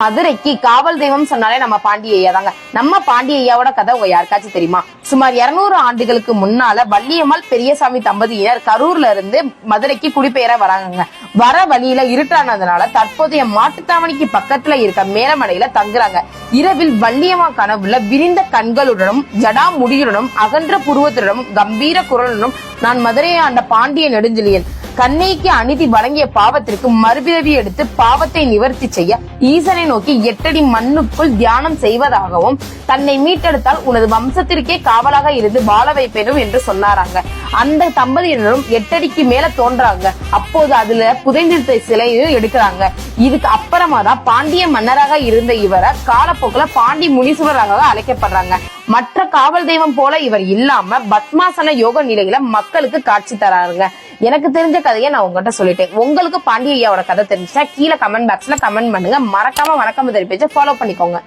மதுரைக்கு காவல் தெய்வம் சொன்னாலே நம்ம பாண்டி ஐயா தாங்க. நம்ம பாண்டி ஐயாவோட கதை உங்க யாருக்காச்சும் தெரியுமா? சுமார் 200 ஆண்டுகளுக்கு முன்னால வள்ளியம்மாள் பெரியசாமி தம்பதியினர் கரூர்ல இருந்து மதுரைக்கு குடிபெயர வராங்க. வர வழியில இருட்டானதுனால தற்போதைய மாட்டுத்தாவணிக்கு பக்கத்துல இருக்க மேலமடையில தங்குறாங்க. இரவில் வள்ளியம்மா கனவுல விரிந்த கண்களுடனும் ஜடா முடியுடனும் அகன்ற புருவத்துடனும் கம்பீர குரலுடனும் நான் மதுரையை ஆண்ட பாண்டிய நெடுஞ்செழியன் கண்ணைக்கு அநீதி வழங்கிய பாவத்திற்கு மறுபிறவி எடுத்து பாவத்தை நிவர்த்தி செய்ய ஈசனை நோக்கி 8 அடி மண்ணுக்குள் தியானம் செய்வதாகவும் தன்னை மீட்டெடுத்தால் உனது வம்சத்திற்கே காவலாக இருந்து வாழ வைப்பேனும் என்று சொன்னாராங்க. அந்த தம்பதியினரும் 8 அடிக்கு மேல தோன்றாங்க. அப்போது அதுல புதைந்திருந்த சிலையும் எடுக்கிறாங்க. இதுக்கு அப்புறமா தான் பாண்டிய மன்னராக இருந்த இவரை காலப்போக்குல பாண்டி முனீஸ்வரராக அழைக்கப்படுறாங்க. மற்ற காவல் தெய்வம் போல இவர் இல்லாம பத்மாசன யோக நிலையில மக்களுக்கு காட்சி தராருங்க. எனக்கு தெரிஞ்ச கதையை நான் உங்ககிட்ட சொல்லிட்டேன். உங்களுக்கு பாண்டிய ஐயாவோட கதை தெரிஞ்சுச்சா கீழே கமெண்ட் பாக்ஸ்ல கமெண்ட் பண்ணுங்க. மறக்காம வணக்கம் தெரிவிச்சு ஃபாலோ பண்ணிக்கோங்க.